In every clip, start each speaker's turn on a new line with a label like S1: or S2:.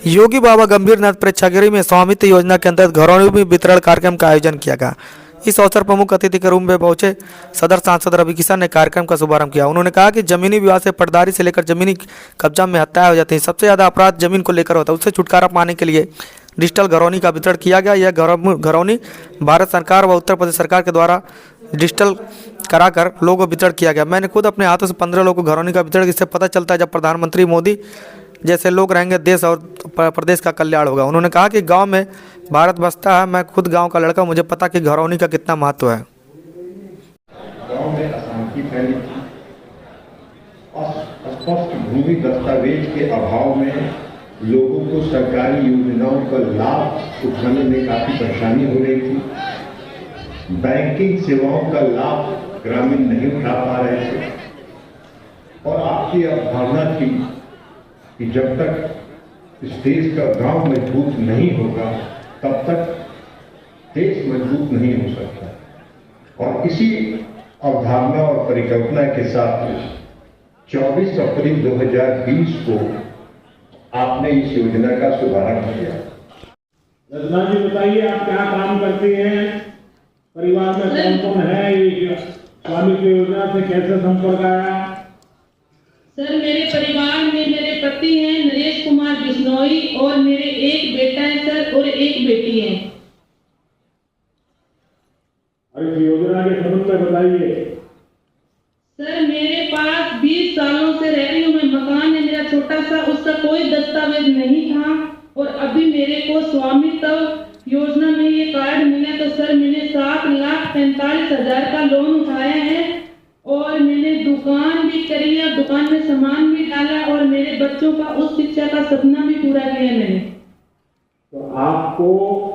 S1: योगी बाबा गंभीरनाथ प्रेक्षागृह में स्वामित्व योजना के अंतर्गत घरौनी में वितरण कार्यक्रम का आयोजन किया गया। इस अवसर पर मुख्य अतिथि के रूप में पहुंचे सदर सांसद रवि किशन ने कार्यक्रम का शुभारंभ किया। उन्होंने कहा कि जमीनी विवाद से पटदारी से लेकर जमीनी कब्जा में हत्याएं हो जाती हैं। सबसे ज़्यादा अपराध जमीन को लेकर होता है। उससे छुटकारा पाने के लिए डिजिटल घरौनी का वितरण किया गया। यह घरौनी भारत सरकार व उत्तर प्रदेश सरकार के द्वारा डिजिटल कराकर लोगों को वितरण किया गया। मैंने खुद अपने हाथों से 15 लोगों को घरौनी का वितरण। इससे पता चलता है जब प्रधानमंत्री मोदी जैसे लोग रहेंगे देश और प्रदेश का कल्याण होगा। उन्होंने कहा कि गांव में भारत बसता है। मैं खुद गांव का लड़का हूं, मुझे पता कि घरौनी का कितना महत्व है।
S2: गांव में अशांति फैली थी और स्पष्ट भूमि दस्तावेज के अभाव में लोगों को सरकारी योजनाओं का लाभ उठाने में काफी परेशानी हो रही थी। बैंकिंग सेवाओं का लाभ ग्रामीण नहीं उठा पा रहे थे और आपकी अवधारणा थी कि जब तक इस देश का गांव मजबूत नहीं होगा तब तक देश मजबूत नहीं हो सकता। और इसी अवधारणा और परिकल्पना के साथ 24 अप्रैल 2020 को आपने इस योजना का शुभारंभ किया।
S3: रचना जी बताइए, आप क्या काम करती हैं, परिवार में कौन कौन है, ये स्वामित्व योजना से कैसे संपर्क आया?
S4: सर, मेरे परिवार में मेरे पति हैं नरेश कुमार बिश्नोई और मेरे एक बेटा है सर और एक बेटी है।
S3: और इस योजना के संबंध में बताइए।
S4: सर, मेरे पास 20 सालों से रह रही हूँ मैं। मकान है मेरा छोटा सा, उसका कोई दस्तावेज नहीं था और अभी मेरे को स्वामित्व योजना में ये कार्ड मिला तो सर मैंने 7,45,000 का लोन उठाया है और मैंने दुकान भी करी है, दुकान में सामान भी डाला और मेरे बच्चों का उच्च शिक्षा का सपना भी पूरा किया मैंने।
S3: तो आपको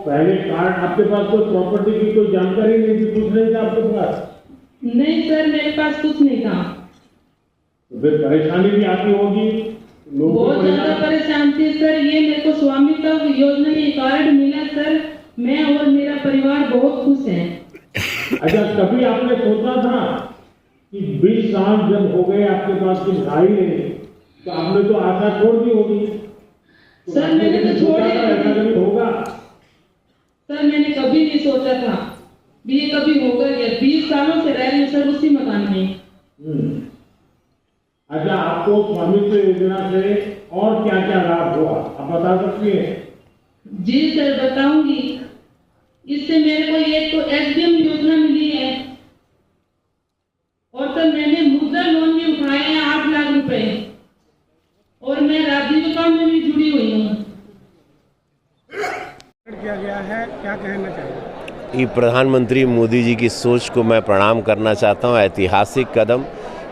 S3: पहले कार्ड, आपके पास कोई प्रॉपर्टी की कोई जानकारी नहीं थी, कुछ नहीं था आपके पास?
S4: नहीं सर, मेरे पास कुछ नहीं था।
S3: तो फिर परेशानी भी आती होगी,
S4: बहुत ज्यादा परेशान थी सर। ये मेरे को स्वामित्व योजना में कार्ड मिला सर, मैं और मेरा परिवार बहुत खुश हैं।
S3: अच्छा, कभी आपने सोचा था कि 20 साल जब हो गए आपके पास कुछ भाई नहीं, तो आपने तो आशा छोड़ दी होगी?
S4: सर मैंने तो छोड़ दी
S3: होगा
S4: सर, मैंने कभी नहीं सोचा था भी ये कभी होगा क्या। 20 सालों से रह रही हूँ सर उसी मकान में।
S3: अच्छा, आपको स्वामित्व योजना से और क्या क्या लाभ हुआ, आप बता सकती हैं?
S4: जी सर, बताऊंगी। इससे मेरे को एक तो एसडीएम योजना मिली है और सर मैंने मुद्रा लोन भी उठाए हैं 8 लाख रुपए और मैं राजीविका में भी जुड़ी हुई हूँ।
S5: किया गया है, क्या कहना चाहिए?
S6: ये प्रधानमंत्री मोदी जी की सोच को मैं प्रणाम करना चाहता हूँ। ऐतिहासिक कदम।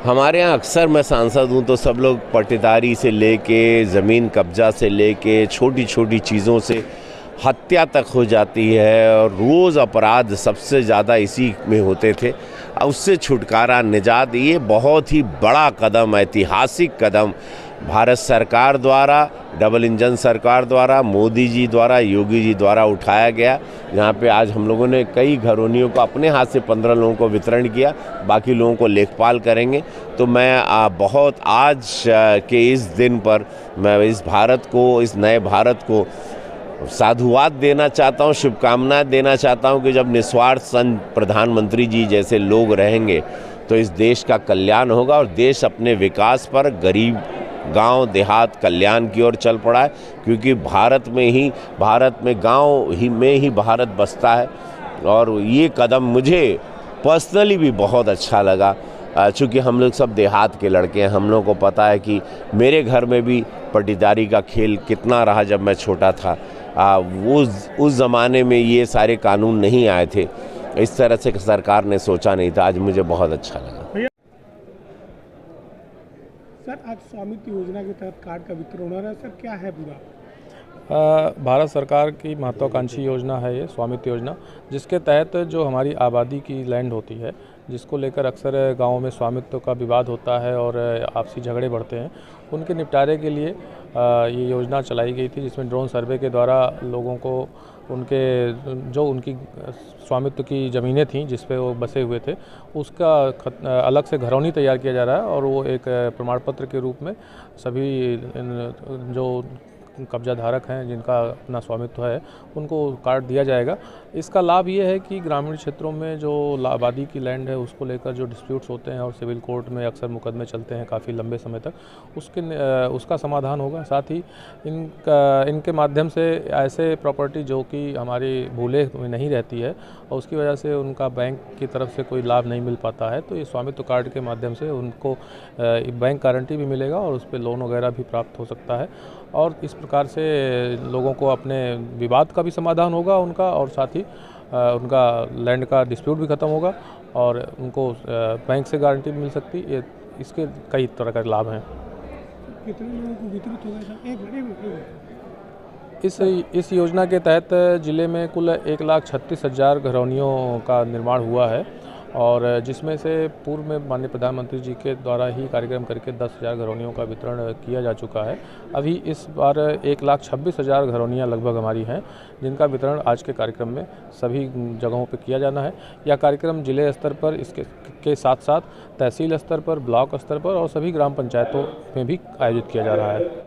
S6: हमारे यहाँ अक्सर मैं सांसद हूँ तो सब लोग पट्टेदारी से लेके ज़मीन कब्जा से लेके छोटी छोटी चीज़ों से हत्या तक हो जाती है और रोज़ अपराध सबसे ज़्यादा इसी में होते थे। उससे छुटकारा, निजात, ये बहुत ही बड़ा कदम, ऐतिहासिक कदम भारत सरकार द्वारा, डबल इंजन सरकार द्वारा, मोदी जी द्वारा, योगी जी द्वारा उठाया गया। यहाँ पे आज हम लोगों ने कई घरौनियों को अपने हाथ से 15 लोगों को वितरण किया, बाकी लोगों को लेखपाल करेंगे। तो मैं बहुत आज के इस दिन पर मैं इस भारत को, इस नए भारत को साधुवाद देना चाहता हूँ, शुभकामनाएं देना चाहता हूँ कि जब निस्वार्थ संत प्रधानमंत्री जी जैसे लोग रहेंगे तो इस देश का कल्याण होगा और देश अपने विकास पर, गरीब गांव देहात कल्याण की ओर चल पड़ा है। क्योंकि भारत में गांव में ही भारत बसता है। और ये कदम मुझे पर्सनली भी बहुत अच्छा लगा। चूँकि हम लोग सब देहात के लड़के हैं, हम लोगों को पता है कि मेरे घर में भी पट्टेदारी का खेल कितना रहा जब मैं छोटा था। उस ज़माने में ये सारे कानून नहीं आए थे, इस तरह से सरकार ने सोचा नहीं था। आज मुझे बहुत अच्छा लगा।
S5: सर, आज स्वामित्व योजना के तहत कार्ड का वितरण हो रहा है सर, क्या है पूरा?
S7: भारत सरकार की महत्वाकांक्षी योजना है ये स्वामित्व योजना, जिसके तहत जो हमारी आबादी की लैंड होती है, जिसको लेकर अक्सर गाँव में स्वामित्व का विवाद होता है और आपसी झगड़े बढ़ते हैं, उनके निपटारे के लिए ये योजना चलाई गई थी, जिसमें ड्रोन सर्वे के द्वारा लोगों को उनकी स्वामित्व की ज़मीनें थीं जिस पे वो बसे हुए थे, उसका अलग से घरौनी तैयार किया जा रहा है और वो एक प्रमाण पत्र के रूप में सभी जो कब्जा धारक हैं, जिनका अपना स्वामित्व है, उनको कार्ड दिया जाएगा। इसका लाभ ये है कि ग्रामीण क्षेत्रों में जो आबादी की लैंड है उसको लेकर जो डिस्प्यूट्स होते हैं और सिविल कोर्ट में अक्सर मुकदमे चलते हैं काफ़ी लंबे समय तक, उसका समाधान होगा। साथ ही इनके माध्यम से ऐसे प्रॉपर्टी जो कि हमारी भूले में नहीं रहती है और उसकी वजह से उनका बैंक की तरफ से कोई लाभ नहीं मिल पाता है, तो ये स्वामित्व कार्ड के माध्यम से उनको बैंक गारंटी भी मिलेगा और उस पर लोन वगैरह भी प्राप्त हो सकता है। और इस प्रकार से लोगों को अपने विवाद का भी समाधान होगा उनका, और साथ ही उनका लैंड का डिस्प्यूट भी ख़त्म होगा और उनको बैंक से गारंटी भी मिल सकती है। इसके कई तरह के लाभ हैं।
S5: कितने लोगों को वितरित होगा सर? एक घंटे
S7: इस योजना के तहत ज़िले में कुल 1,36,000 घरौनियों का निर्माण हुआ है, और जिसमें से पूर्व में माननीय प्रधानमंत्री जी के द्वारा ही कार्यक्रम करके 10,000 घरौनियों का वितरण किया जा चुका है। अभी इस बार 1,26,000 घरौनियाँ लगभग हमारी हैं, जिनका वितरण आज के कार्यक्रम में सभी जगहों पर किया जाना है। यह कार्यक्रम जिले स्तर पर, इसके साथ साथ तहसील स्तर पर, ब्लॉक स्तर पर और सभी ग्राम पंचायतों में भी आयोजित किया जा रहा है।